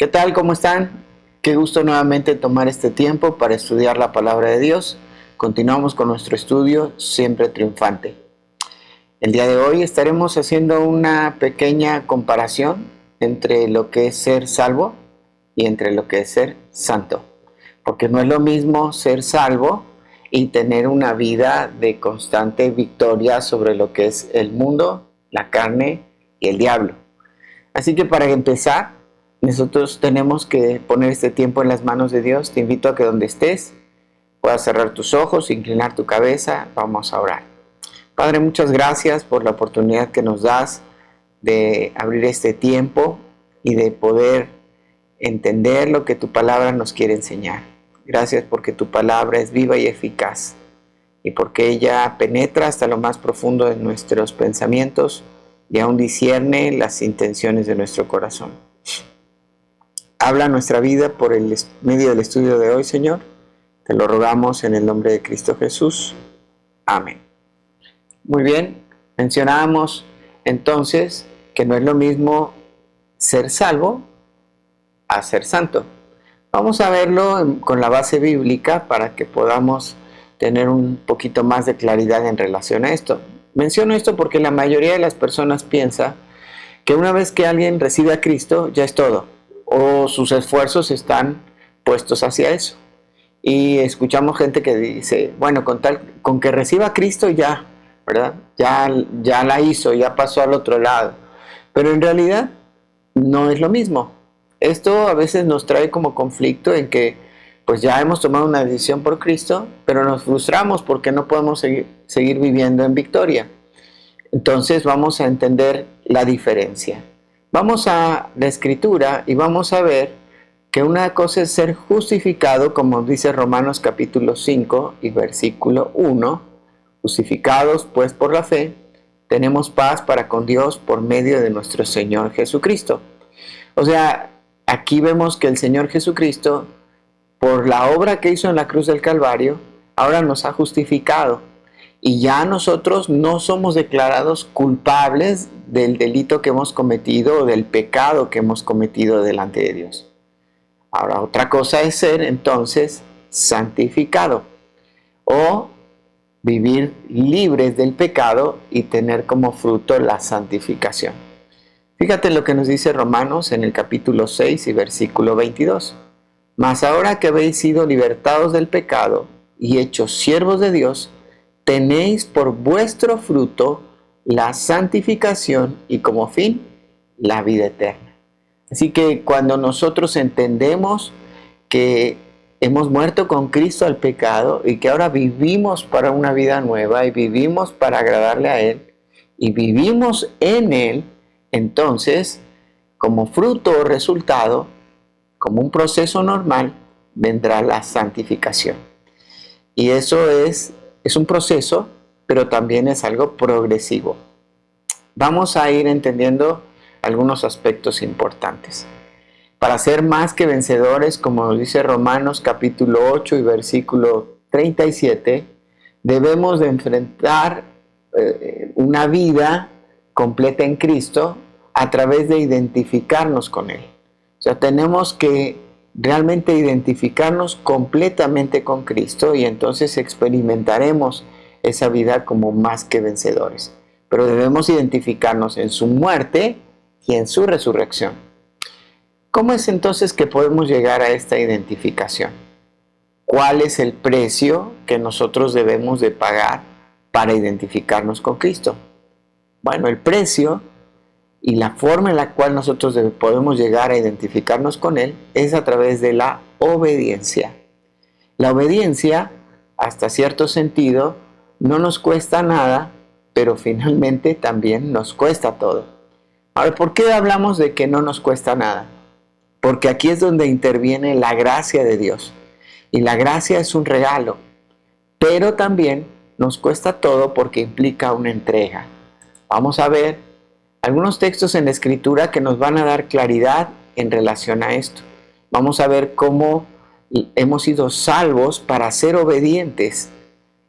¿Qué tal? ¿Cómo están? Qué gusto nuevamente tomar este tiempo para estudiar la palabra de Dios. Continuamos con nuestro estudio Siempre Triunfante. El día de hoy estaremos haciendo una pequeña comparación entre lo que es ser salvo y entre lo que es ser santo. Porque no es lo mismo ser salvo y tener una vida de constante victoria sobre lo que es el mundo, la carne y el diablo. Así que para empezar, nosotros tenemos que poner este tiempo en las manos de Dios. Te invito a que donde estés puedas cerrar tus ojos, inclinar tu cabeza. Vamos a orar. Padre, muchas gracias por la oportunidad que nos das de abrir este tiempo y de poder entender lo que tu palabra nos quiere enseñar. Gracias porque tu palabra es viva y eficaz y porque ella penetra hasta lo más profundo de nuestros pensamientos y aún discierne las intenciones de nuestro corazón. Habla nuestra vida por el medio del estudio de hoy, Señor. Te lo rogamos en el nombre de Cristo Jesús. Amén. Muy bien, mencionábamos entonces que no es lo mismo ser salvo a ser santo. Vamos a verlo con la base bíblica para que podamos tener un poquito más de claridad en relación a esto. Menciono esto porque la mayoría de las personas piensa que una vez que alguien recibe a Cristo ya es todo, o sus esfuerzos están puestos hacia eso. Y escuchamos gente que dice, bueno, con que reciba a Cristo ya, ¿verdad? Ya la hizo, ya pasó al otro lado. Pero en realidad no es lo mismo. Esto a veces nos trae como conflicto en que pues ya hemos tomado una decisión por Cristo, pero nos frustramos porque no podemos seguir viviendo en victoria. Entonces vamos a entender la diferencia. Vamos a la Escritura y vamos a ver que una cosa es ser justificado, como dice Romanos capítulo 5 y versículo 1, justificados pues por la fe, tenemos paz para con Dios por medio de nuestro Señor Jesucristo. O sea, aquí vemos que el Señor Jesucristo, por la obra que hizo en la cruz del Calvario, ahora nos ha justificado. Y ya nosotros no somos declarados culpables del delito que hemos cometido o del pecado que hemos cometido delante de Dios. Ahora, otra cosa es ser entonces santificado o vivir libres del pecado y tener como fruto la santificación. Fíjate lo que nos dice Romanos en el capítulo 6 y versículo 22. Mas ahora que habéis sido libertados del pecado y hechos siervos de Dios, tenéis por vuestro fruto la santificación y como fin la vida eterna. Así que cuando nosotros entendemos que hemos muerto con Cristo al pecado y que ahora vivimos para una vida nueva y vivimos para agradarle a Él y vivimos en Él, entonces como fruto o resultado, como un proceso normal, vendrá la santificación. Y eso es un proceso, pero también es algo progresivo. Vamos a ir entendiendo algunos aspectos importantes. Para ser más que vencedores, como dice Romanos capítulo 8 y versículo 37, debemos de enfrentar una vida completa en Cristo a través de identificarnos con Él. O sea, tenemos que realmente identificarnos completamente con Cristo y entonces experimentaremos esa vida como más que vencedores. Pero debemos identificarnos en su muerte y en su resurrección. ¿Cómo es entonces que podemos llegar a esta identificación? ¿Cuál es el precio que nosotros debemos de pagar para identificarnos con Cristo? Bueno, el precio y la forma en la cual nosotros podemos llegar a identificarnos con Él es a través de la obediencia. La obediencia, hasta cierto sentido, no nos cuesta nada, pero finalmente también nos cuesta todo. Ahora, ¿por qué hablamos de que no nos cuesta nada? Porque aquí es donde interviene la gracia de Dios. Y la gracia es un regalo, pero también nos cuesta todo porque implica una entrega. Vamos a ver algunos textos en la Escritura que nos van a dar claridad en relación a esto. Vamos a ver cómo hemos sido salvos para ser obedientes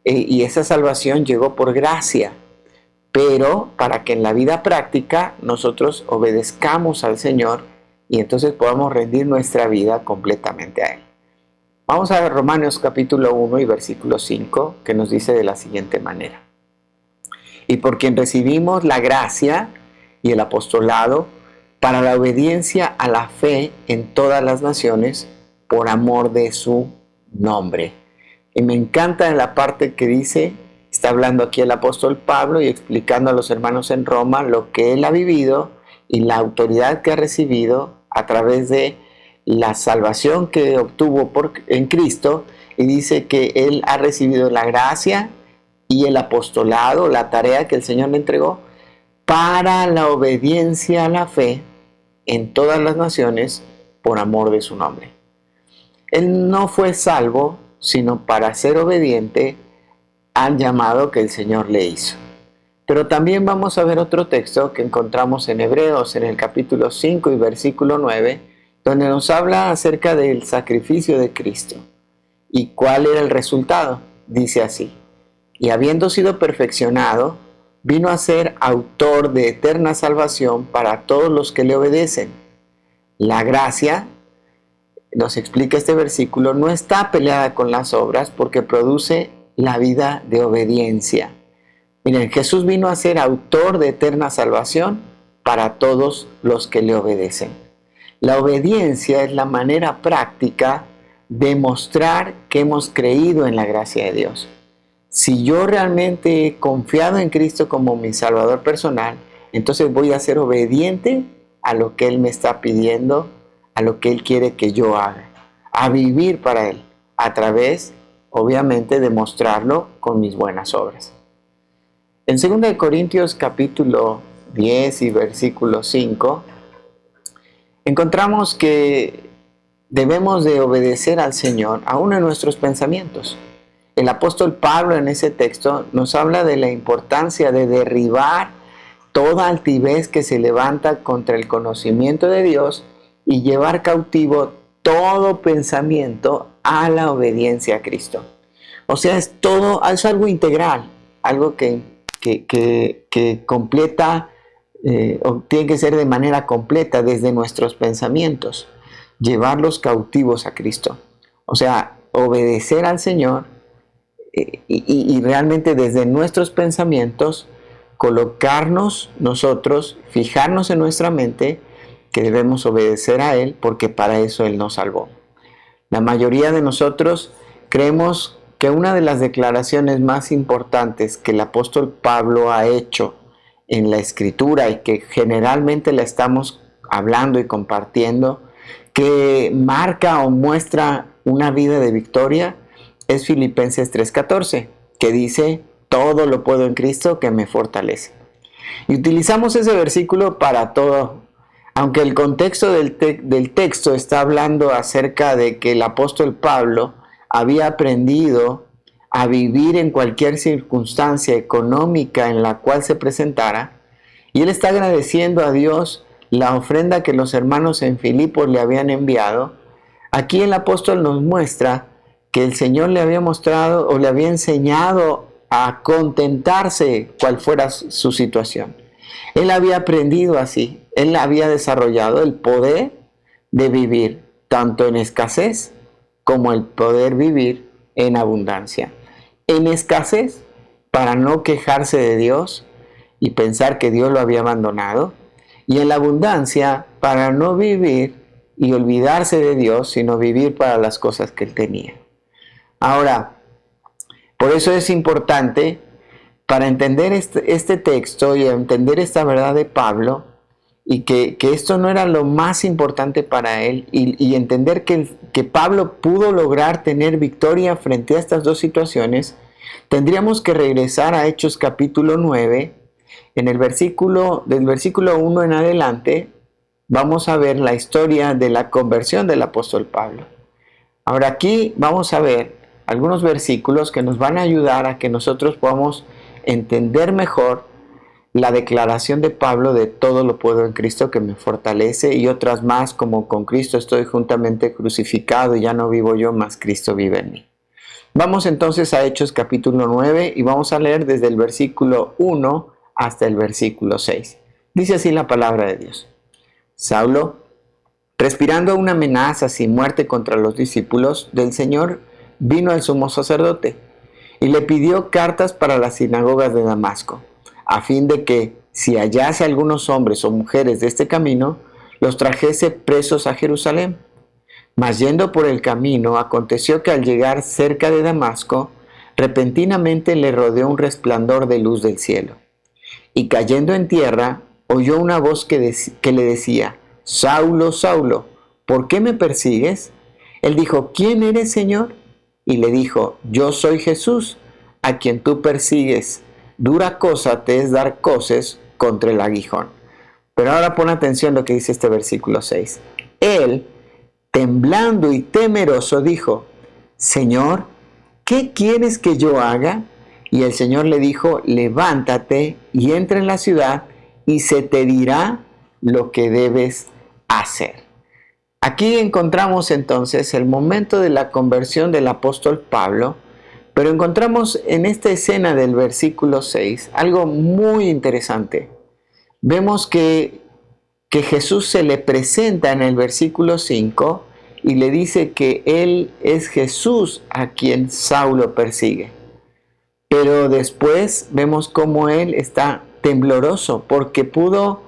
y esa salvación llegó por gracia, pero para que en la vida práctica nosotros obedezcamos al Señor y entonces podamos rendir nuestra vida completamente a Él. Vamos a ver Romanos capítulo 1 y versículo 5, que nos dice de la siguiente manera: y por quien recibimos la gracia y el apostolado para la obediencia a la fe en todas las naciones, por amor de su nombre. Y me encanta la parte que dice, está hablando aquí el apóstol Pablo y explicando a los hermanos en Roma lo que él ha vivido y la autoridad que ha recibido a través de la salvación que obtuvo en Cristo, y dice que él ha recibido la gracia y el apostolado, la tarea que el Señor le entregó, para la obediencia a la fe en todas las naciones por amor de su nombre. Él no fue salvo sino para ser obediente al llamado que el Señor le hizo. Pero también vamos a ver otro texto que encontramos en Hebreos, en el capítulo 5 y versículo 9, donde nos habla acerca del sacrificio de Cristo. ¿Y cuál era el resultado? Dice así: y habiendo sido perfeccionado, vino a ser autor de eterna salvación para todos los que le obedecen. La gracia, nos explica este versículo, no está peleada con las obras porque produce la vida de obediencia. Miren, Jesús vino a ser autor de eterna salvación para todos los que le obedecen. La obediencia es la manera práctica de mostrar que hemos creído en la gracia de Dios. Si yo realmente he confiado en Cristo como mi Salvador personal, entonces voy a ser obediente a lo que Él me está pidiendo, a lo que Él quiere que yo haga, a vivir para Él, a través, obviamente, de mostrarlo con mis buenas obras. En 2 Corintios capítulo 10 y versículo 5, encontramos que debemos de obedecer al Señor aún en nuestros pensamientos. El apóstol Pablo en ese texto nos habla de la importancia de derribar toda altivez que se levanta contra el conocimiento de Dios y llevar cautivo todo pensamiento a la obediencia a Cristo. O sea, es algo integral, algo que completa, o tiene que ser de manera completa desde nuestros pensamientos, llevarlos cautivos a Cristo. O sea, obedecer al Señor y realmente desde nuestros pensamientos colocarnos nosotros, fijarnos en nuestra mente que debemos obedecer a Él porque para eso Él nos salvó. La mayoría de nosotros creemos que una de las declaraciones más importantes que el apóstol Pablo ha hecho en la Escritura y que generalmente la estamos hablando y compartiendo, que marca o muestra una vida de victoria, es Filipenses 3:14, que dice: todo lo puedo en Cristo que me fortalece. Y utilizamos ese versículo para todo. Aunque el contexto del texto está hablando acerca de que el apóstol Pablo había aprendido a vivir en cualquier circunstancia económica en la cual se presentara, y él está agradeciendo a Dios la ofrenda que los hermanos en Filipos le habían enviado. Aquí el apóstol nos muestra que el Señor le había mostrado o le había enseñado a contentarse cual fuera su situación. Él había aprendido así, él había desarrollado el poder de vivir tanto en escasez como el poder vivir en abundancia. En escasez, para no quejarse de Dios y pensar que Dios lo había abandonado, y en la abundancia, para no vivir y olvidarse de Dios, sino vivir para las cosas que él tenía. Ahora, por eso es importante, para entender este texto y entender esta verdad de Pablo, y que esto no era lo más importante para él, y entender que Pablo pudo lograr tener victoria frente a estas dos situaciones, tendríamos que regresar a Hechos capítulo 9, del versículo 1 en adelante, vamos a ver la historia de la conversión del apóstol Pablo. Ahora aquí vamos a ver algunos versículos que nos van a ayudar a que nosotros podamos entender mejor la declaración de Pablo de todo lo puedo en Cristo que me fortalece, y otras más como: con Cristo estoy juntamente crucificado y ya no vivo yo, mas Cristo vive en mí. Vamos entonces a Hechos capítulo 9 y vamos a leer desde el versículo 1 hasta el versículo 6. Dice así la palabra de Dios: Saulo, Respirando una amenaza sin muerte contra los discípulos del Señor, vino al sumo sacerdote y le pidió cartas para las sinagogas de Damasco, a fin de que, si hallase algunos hombres o mujeres de este camino, los trajese presos a Jerusalén. Mas yendo por el camino, aconteció que al llegar cerca de Damasco, repentinamente le rodeó un resplandor de luz del cielo. Y cayendo en tierra, oyó una voz que le decía: Saulo, Saulo, ¿por qué me persigues? Él dijo: ¿Quién eres, Señor? Y le dijo: Yo soy Jesús, a quien tú persigues. Dura cosa te es dar coces contra el aguijón. Pero ahora pon atención a lo que dice este versículo 6. Él, temblando y temeroso, dijo: Señor, ¿qué quieres que yo haga? Y el Señor le dijo: levántate y entra en la ciudad, y se te dirá lo que debes hacer. Aquí encontramos entonces el momento de la conversión del apóstol Pablo, pero encontramos en esta escena del versículo 6 algo muy interesante. Vemos que Jesús se le presenta en el versículo 5 y le dice que Él es Jesús a quien Saulo persigue. Pero después vemos cómo Él está tembloroso porque pudo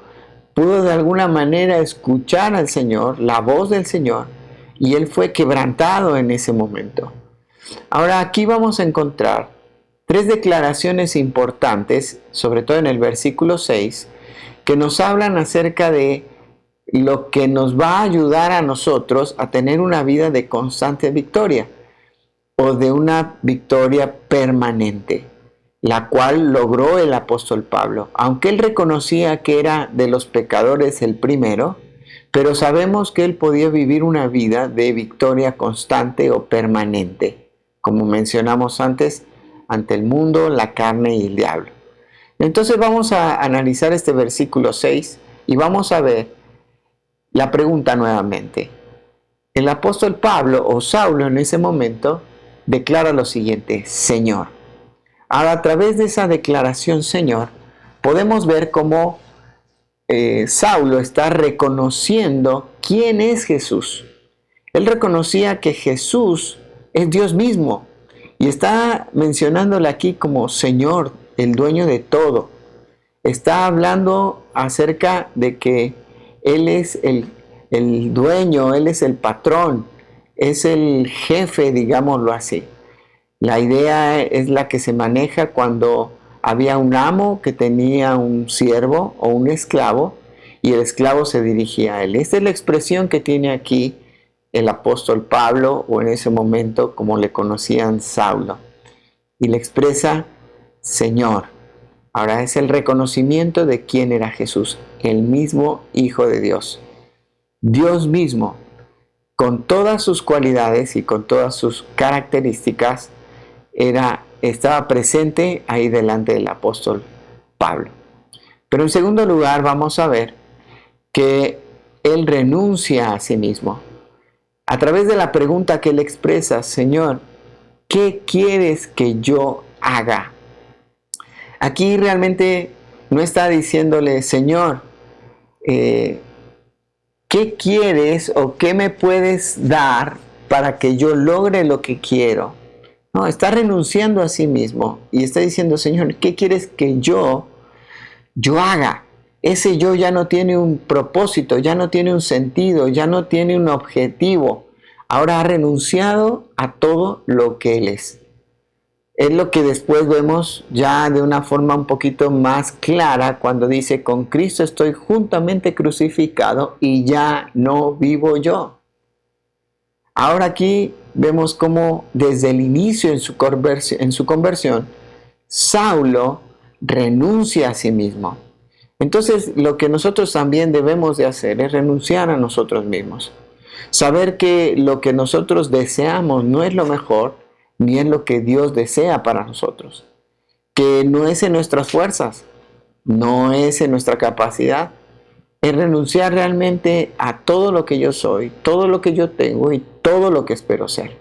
de alguna manera escuchar al Señor, la voz del Señor, y Él fue quebrantado en ese momento. Ahora aquí vamos a encontrar tres declaraciones importantes, sobre todo en el versículo 6, que nos hablan acerca de lo que nos va a ayudar a nosotros a tener una vida de constante victoria o de una victoria permanente, la cual logró el apóstol Pablo, aunque él reconocía que era de los pecadores el primero, pero sabemos que él podía vivir una vida de victoria constante o permanente, como mencionamos antes, ante el mundo, la carne y el diablo. Entonces vamos a analizar este versículo 6 y vamos a ver la pregunta nuevamente. El apóstol Pablo o Saulo en ese momento declara lo siguiente: Señor. Ahora, a través de esa declaración Señor, podemos ver cómo Saulo está reconociendo quién es Jesús. Él reconocía que Jesús es Dios mismo y está mencionándole aquí como Señor, el dueño de todo. Está hablando acerca de que Él es el dueño, Él es el patrón, es el jefe, digámoslo así. La idea es la que se maneja cuando había un amo que tenía un siervo o un esclavo y el esclavo se dirigía a él. Esta es la expresión que tiene aquí el apóstol Pablo, o en ese momento como le conocían, Saulo, y le expresa Señor. Ahora es el reconocimiento de quién era Jesús, el mismo Hijo de Dios. Dios mismo, con todas sus cualidades y con todas sus características, estaba presente ahí delante del apóstol Pablo. Pero en segundo lugar vamos a ver que él renuncia a sí mismo. A través de la pregunta que él expresa: Señor, ¿qué quieres que yo haga? Aquí realmente no está diciéndole: Señor, ¿qué quieres o qué me puedes dar para que yo logre lo que quiero? No, está renunciando a sí mismo y está diciendo: Señor, ¿qué quieres que yo haga? Ese yo ya no tiene un propósito, ya no tiene un sentido, ya no tiene un objetivo. Ahora ha renunciado a todo lo que Él es. Es lo que después vemos ya de una forma un poquito más clara cuando dice: con Cristo estoy juntamente crucificado y ya no vivo yo. Ahora aquí vemos cómo desde el inicio en su conversión, Saulo renuncia a sí mismo. Entonces lo que nosotros también debemos de hacer es renunciar a nosotros mismos. Saber que lo que nosotros deseamos no es lo mejor, ni es lo que Dios desea para nosotros. Que no es en nuestras fuerzas, no es en nuestra capacidad. Es renunciar realmente a todo lo que yo soy, todo lo que yo tengo y todo lo que espero ser.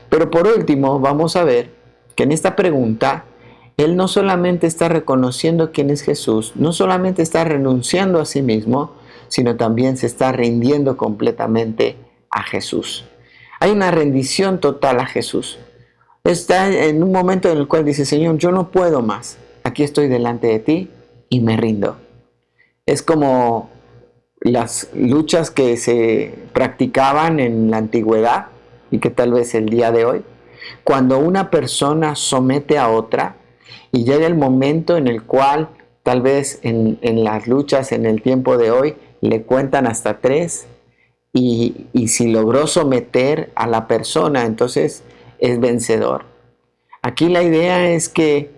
Pero por último, vamos a ver que en esta pregunta, él no solamente está reconociendo quién es Jesús, no solamente está renunciando a sí mismo, sino también se está rindiendo completamente a Jesús. Hay una rendición total a Jesús. Está en un momento en el cual dice, Señor, yo no puedo más. Aquí estoy delante de ti y me rindo. Es como las luchas que se practicaban en la antigüedad y que tal vez el día de hoy, cuando una persona somete a otra y llega el momento en el cual tal vez en las luchas en el tiempo de hoy le cuentan hasta 3 y si logró someter a la persona, entonces es vencedor. Aquí la idea es que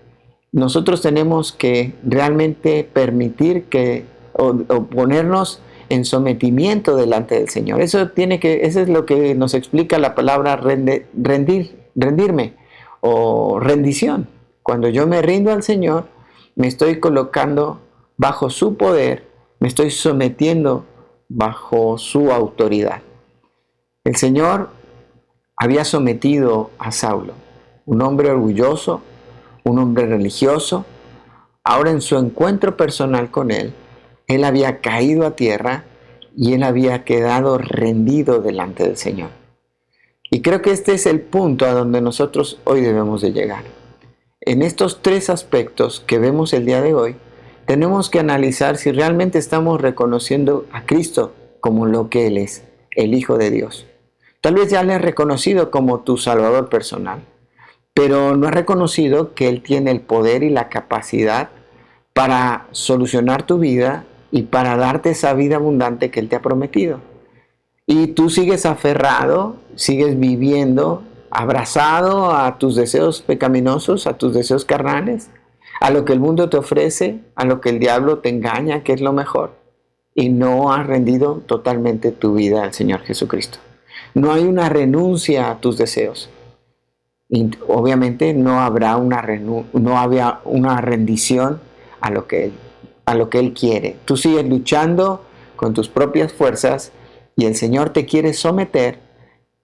nosotros tenemos que realmente permitir o ponernos en sometimiento delante del Señor. Eso es lo que nos explica la palabra rendirme o rendición. Cuando yo me rindo al Señor, me estoy colocando bajo su poder, me estoy sometiendo bajo su autoridad. El Señor había sometido a Saulo, un hombre orgulloso, un hombre religioso. Ahora en su encuentro personal con él había caído a tierra y él había quedado rendido delante del Señor. Y creo que este es el punto a donde nosotros hoy debemos de llegar. En estos 3 aspectos que vemos el día de hoy, tenemos que analizar si realmente estamos reconociendo a Cristo como lo que Él es, el Hijo de Dios. Tal vez ya le has reconocido como tu Salvador personal, pero no has reconocido que Él tiene el poder y la capacidad para solucionar tu vida y para darte esa vida abundante que Él te ha prometido. Y tú sigues aferrado, sigues viviendo, abrazado a tus deseos pecaminosos, a tus deseos carnales, a lo que el mundo te ofrece, a lo que el diablo te engaña, que es lo mejor, y no has rendido totalmente tu vida al Señor Jesucristo. No hay una renuncia a tus deseos. Y obviamente no había una rendición a lo que Él quiere. Tú sigues luchando con tus propias fuerzas y el Señor te quiere someter,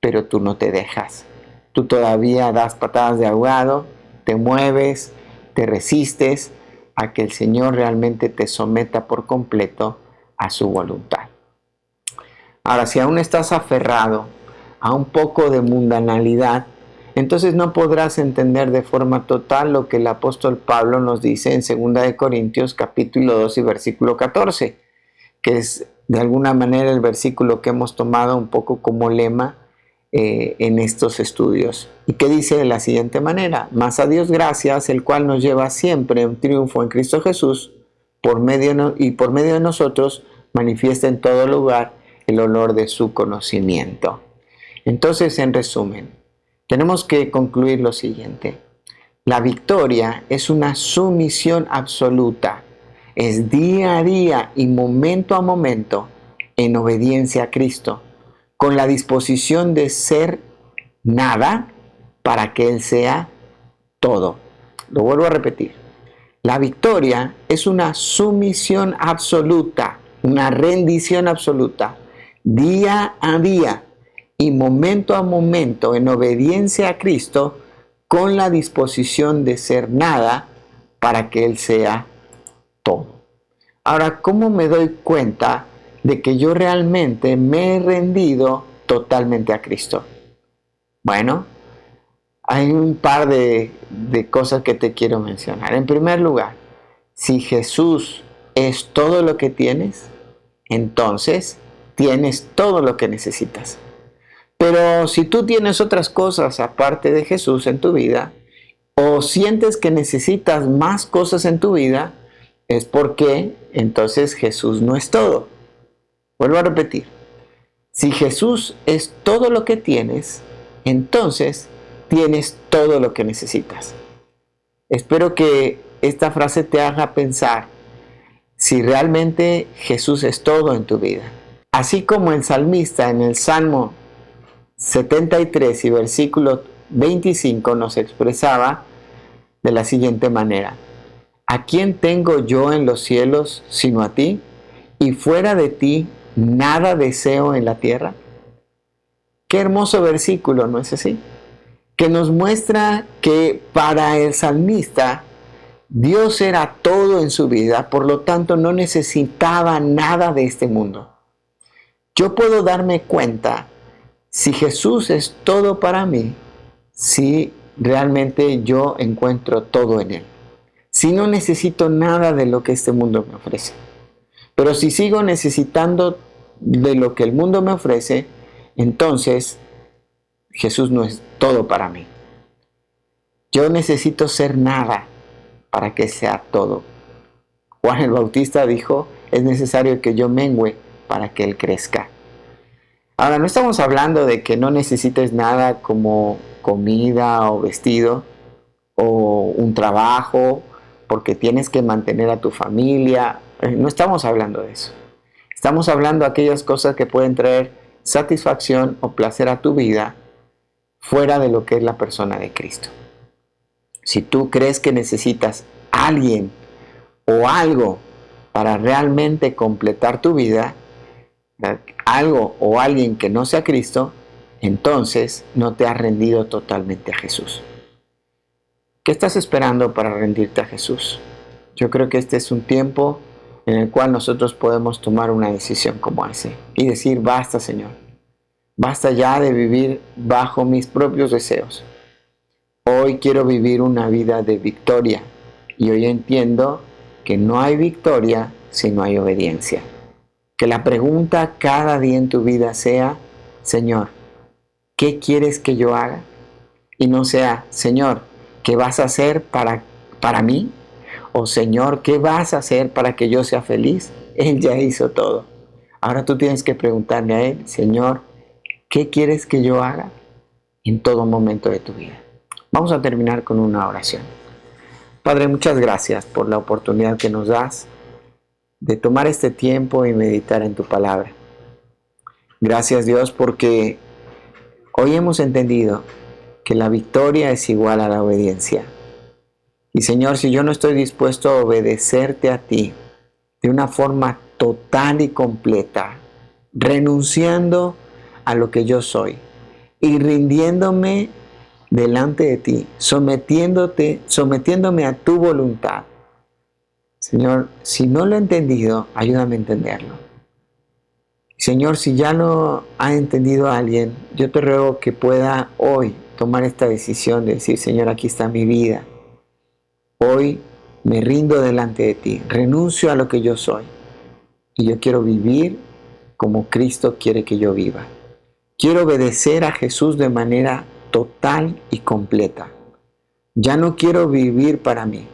pero tú no te dejas. Tú todavía das patadas de ahogado, te mueves, te resistes a que el Señor realmente te someta por completo a su voluntad. Ahora, si aún estás aferrado a un poco de mundanalidad, entonces no podrás entender de forma total lo que el apóstol Pablo nos dice en 2 Corintios capítulo 2 y versículo 14, que es de alguna manera el versículo que hemos tomado un poco como lema en estos estudios, y que dice de la siguiente manera: mas a Dios gracias, el cual nos lleva siempre en triunfo en Cristo Jesús, por medio de nosotros manifiesta en todo lugar el olor de su conocimiento. Entonces, en resumen, tenemos que concluir lo siguiente: la victoria es una sumisión absoluta, es día a día y momento a momento en obediencia a Cristo, con la disposición de ser nada para que Él sea todo. Lo vuelvo a repetir. La victoria es una sumisión absoluta, una rendición absoluta, día a día y momento a momento en obediencia a Cristo, con la disposición de ser nada para que Él sea todo. Ahora, ¿cómo me doy cuenta de que yo realmente me he rendido totalmente a Cristo? Bueno, hay un par de cosas que te quiero mencionar. En primer lugar, si Jesús es todo lo que tienes, entonces tienes todo lo que necesitas. Pero si tú tienes otras cosas aparte de Jesús en tu vida, o sientes que necesitas más cosas en tu vida, es porque entonces Jesús no es todo. Vuelvo a repetir. Si Jesús es todo lo que tienes, entonces tienes todo lo que necesitas. Espero que esta frase te haga pensar si realmente Jesús es todo en tu vida. Así como el salmista en el Salmo 73 y versículo 25 nos expresaba de la siguiente manera: ¿a quién tengo yo en los cielos sino a ti? Y fuera de ti nada deseo en la tierra. Qué hermoso versículo, ¿no es así? Que nos muestra que para el salmista Dios era todo en su vida, por lo tanto no necesitaba nada de este mundo. Yo puedo darme cuenta si Jesús es todo para mí, si realmente yo encuentro todo en Él. Si no necesito nada de lo que este mundo me ofrece. Pero si sigo necesitando de lo que el mundo me ofrece, entonces Jesús no es todo para mí. Yo necesito ser nada para que sea todo. Juan el Bautista dijo, es necesario que yo mengüe para que Él crezca. Ahora, no estamos hablando de que no necesites nada como comida o vestido o un trabajo porque tienes que mantener a tu familia. No estamos hablando de eso. Estamos hablando de aquellas cosas que pueden traer satisfacción o placer a tu vida fuera de lo que es la persona de Cristo. Si tú crees que necesitas a alguien o algo para realmente completar tu vida, algo o alguien que no sea Cristo, entonces no te has rendido totalmente a Jesús. ¿Qué estás esperando para rendirte a Jesús? Yo creo que este es un tiempo en el cual nosotros podemos tomar una decisión como ese y decir, basta, Señor, basta ya de vivir bajo mis propios deseos. Hoy quiero vivir una vida de victoria y hoy entiendo que no hay victoria si no hay obediencia. Que la pregunta cada día en tu vida sea, Señor, ¿qué quieres que yo haga? Y no sea, Señor, ¿qué vas a hacer para mí? O Señor, ¿qué vas a hacer para que yo sea feliz? Él ya hizo todo. Ahora tú tienes que preguntarle a Él, Señor, ¿qué quieres que yo haga en todo momento de tu vida? Vamos a terminar con una oración. Padre, muchas gracias por la oportunidad que nos das de tomar este tiempo y meditar en tu palabra. Gracias, Dios, porque hoy hemos entendido que la victoria es igual a la obediencia. Y Señor, si yo no estoy dispuesto a obedecerte a ti de una forma total y completa, renunciando a lo que yo soy y rindiéndome delante de ti, sometiéndome a tu voluntad, Señor, si no lo he entendido, ayúdame a entenderlo. Señor, si ya lo ha entendido alguien, yo te ruego que pueda hoy tomar esta decisión de decir, Señor, aquí está mi vida. Hoy me rindo delante de ti, renuncio a lo que yo soy y yo quiero vivir como Cristo quiere que yo viva. Quiero obedecer a Jesús de manera total y completa. Ya no quiero vivir para mí.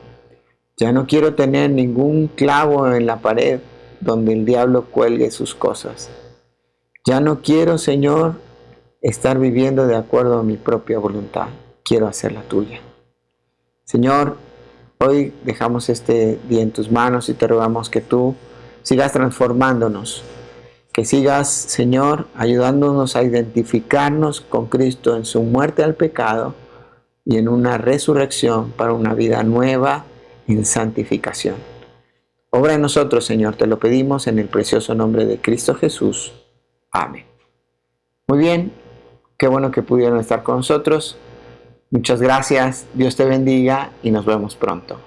Ya no quiero tener ningún clavo en la pared donde el diablo cuelgue sus cosas. Ya no quiero, Señor, estar viviendo de acuerdo a mi propia voluntad. Quiero hacer la tuya. Señor, hoy dejamos este día en tus manos y te rogamos que tú sigas transformándonos. Que sigas, Señor, ayudándonos a identificarnos con Cristo en su muerte al pecado y en una resurrección para una vida nueva en santificación. Obra en nosotros, Señor, te lo pedimos en el precioso nombre de Cristo Jesús. Amén. Muy bien, qué bueno que pudieron estar con nosotros. Muchas gracias, Dios te bendiga y nos vemos pronto.